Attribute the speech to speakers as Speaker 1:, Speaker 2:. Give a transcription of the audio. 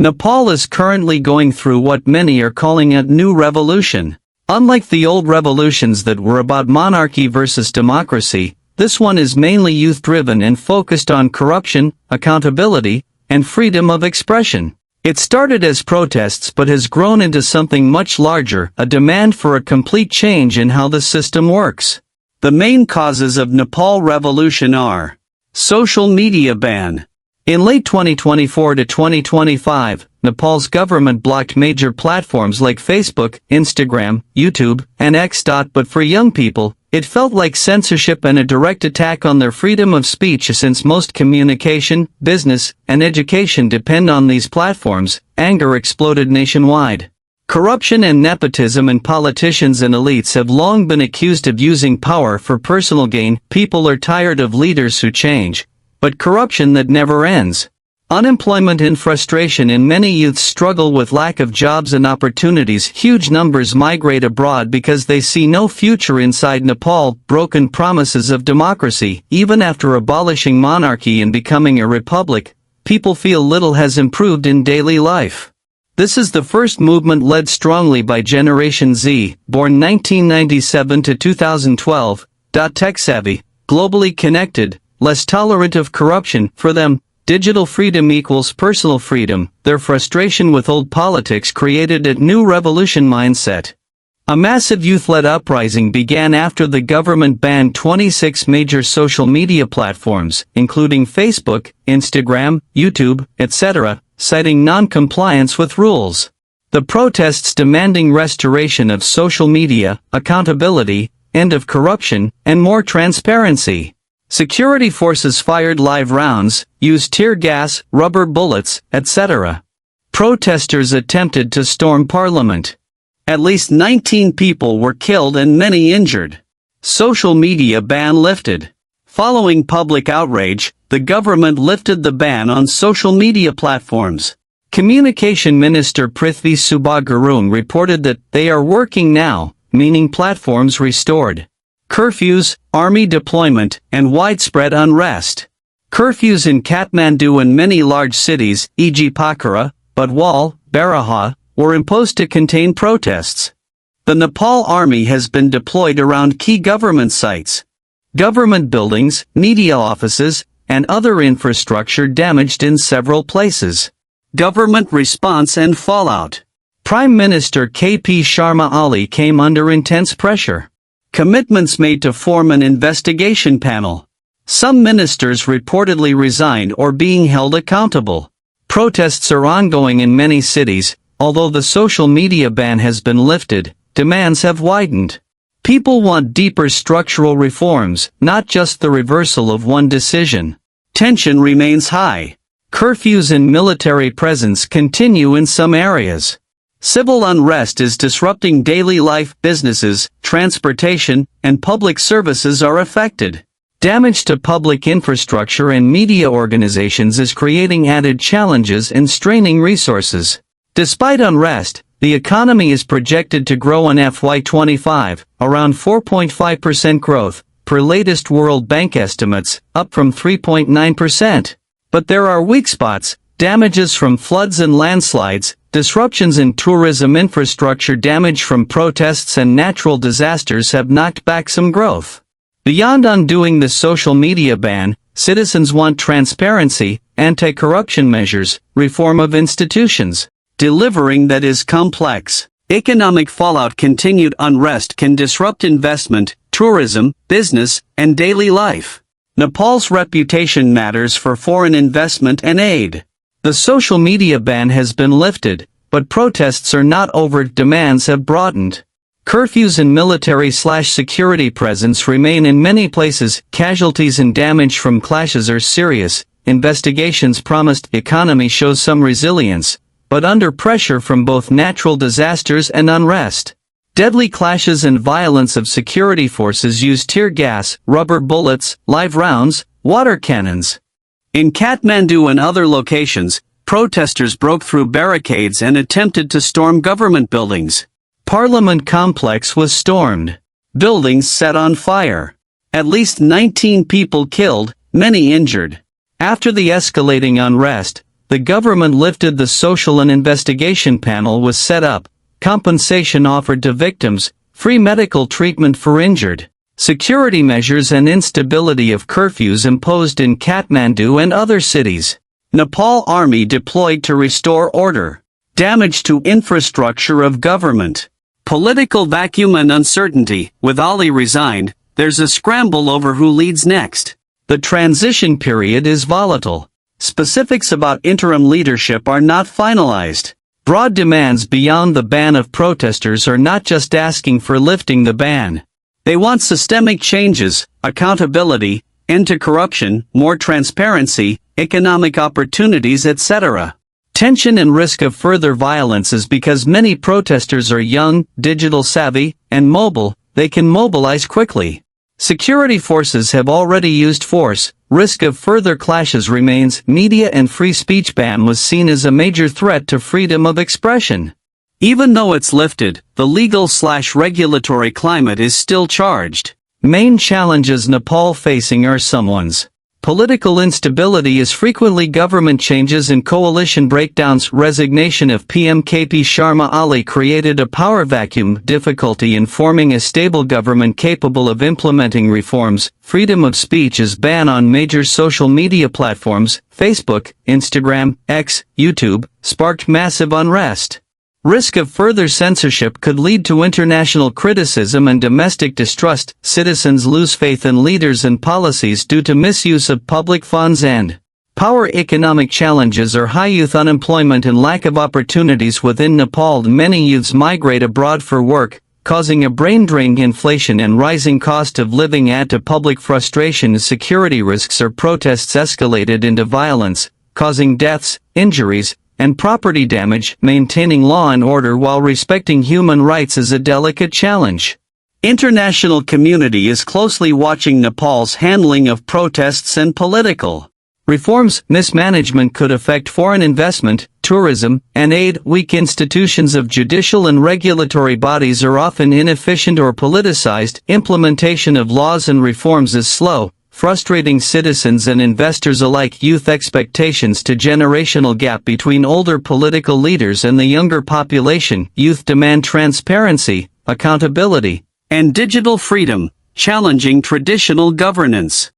Speaker 1: Nepal is currently going through what many are calling a new revolution. Unlike the old revolutions that were about monarchy versus democracy, this one is mainly youth-driven and focused on corruption, accountability, and freedom of expression. It started as protests but has grown into something much larger, a demand for a complete change in how the system works. The main causes of Nepal revolution are: social media ban. In late 2024 to 2025, Nepal's government blocked major platforms like Facebook, Instagram, YouTube, and X. But for young people, it felt like censorship and a direct attack on their freedom of speech. Since most communication, business, and education depend on these platforms, anger exploded nationwide. Corruption and nepotism in politicians and elites have long been accused of using power for personal gain. People are tired of leaders who change, but corruption that never ends. Unemployment and frustration in many youths struggle with lack of jobs and opportunities. Huge numbers migrate abroad because they see no future inside Nepal. Broken promises of democracy. Even after abolishing monarchy and becoming a republic, people feel little has improved in daily life. This is the first movement led strongly by Generation Z, born 1997 to 2012, tech-savvy, globally connected, less tolerant of corruption. For them, digital freedom equals personal freedom. Their frustration with old politics created a new revolution mindset. A massive youth-led uprising began after the government banned 26 major social media platforms, including Facebook, Instagram, YouTube, etc., citing non-compliance with rules. The protests demanding restoration of social media, accountability, end of corruption, and more transparency. Security forces fired live rounds, used tear gas, rubber bullets, etc. Protesters attempted to storm parliament. At least 19 people were killed and many injured. Social media ban lifted. Following public outrage, the government lifted the ban on social media platforms. Communication Minister Prithvi Subbagarung reported that they are working now, meaning platforms restored. Curfews, army deployment, and widespread unrest. Curfews in Kathmandu and many large cities, e.g. Pokhara, Budwal, Baraha, were imposed to contain protests. The Nepal army has been deployed around key government sites. Government buildings, media offices, and other infrastructure damaged in several places. Government response and fallout. Prime Minister K.P. Sharma Oli came under intense pressure. Commitments made to form an investigation panel. Some ministers reportedly resigned or being held accountable. Protests are ongoing in many cities. Although the social media ban has been lifted, demands have widened. People want deeper structural reforms, not just the reversal of one decision. Tension remains high. Curfews and military presence continue in some areas. Civil unrest is disrupting daily life. Businesses, transportation, and public services are affected. Damage to public infrastructure and media organizations is creating added challenges and straining resources. Despite unrest, the economy is projected to grow in FY25, around 4.5% growth, per latest World Bank estimates, up from 3.9%. But there are weak spots: damages from floods and landslides, disruptions in tourism infrastructure, damage from protests and natural disasters have knocked back some growth. Beyond undoing the social media ban, citizens want transparency, anti-corruption measures, reform of institutions. Delivering that is complex. Economic fallout. Continued unrest can disrupt investment, tourism, business, and daily life. Nepal's reputation matters for foreign investment and aid. The social media ban has been lifted, but protests are not over. Demands have broadened. Curfews and military/security presence remain in many places. Casualties and damage from clashes are serious. Investigations promised economy shows some resilience, but under pressure from both natural disasters and unrest. Deadly clashes and violence of security forces use tear gas, rubber bullets, live rounds, water cannons. In Kathmandu and other locations, protesters broke through barricades and attempted to storm government buildings. Parliament complex was stormed. Buildings set on fire. At least 19 people killed, many injured. After the escalating unrest, The government lifted the social and investigation panel was set up, compensation offered to victims, free medical treatment for injured, security measures and instability of curfews imposed in Kathmandu and other cities. Nepal army deployed to restore order. Damage to infrastructure of government. Political vacuum and uncertainty. With Ali resigned, there's a scramble over who leads next. The transition period is volatile. Specifics about interim leadership are not finalized. Broad demands beyond the ban of protesters are not just asking for lifting the ban. They want systemic changes, accountability, end to corruption, more transparency, economic opportunities, etc. Tension and risk of further violence is because many protesters are young, digital savvy, and mobile. They can mobilize quickly. Security forces have already used force. Risk of further clashes remains. Media and free speech ban was seen as a major threat to freedom of expression. Even though it's lifted, the legal/regulatory climate is still charged. Main challenges Nepal facing are someone's political instability is frequently government changes and coalition breakdowns. Resignation of PM K.P. Sharma Oli created a power vacuum. Difficulty in forming a stable government capable of implementing reforms. Freedom of speech is banned on major social media platforms. Facebook, Instagram, X, YouTube, sparked massive unrest. Risk of further censorship could lead to international criticism and domestic distrust. Citizens lose faith in leaders and policies due to misuse of public funds and power. Economic challenges are high youth unemployment and lack of opportunities within Nepal. Many youths migrate abroad for work, causing a brain drain. Inflation and rising cost of living add to public frustration. Security risks or protests escalated into violence, causing deaths, injuries, and property damage. Maintaining law and order while respecting human rights is a delicate challenge. International community is closely watching Nepal's handling of protests and political reforms. Mismanagement could affect foreign investment, tourism, and aid. Weak institutions of judicial and regulatory bodies are often inefficient or politicized. Implementation of laws and reforms is slow, frustrating citizens and investors alike. Youth expectations to generational gap between older political leaders and the younger population. Youth demand transparency, accountability, and digital freedom, challenging traditional governance.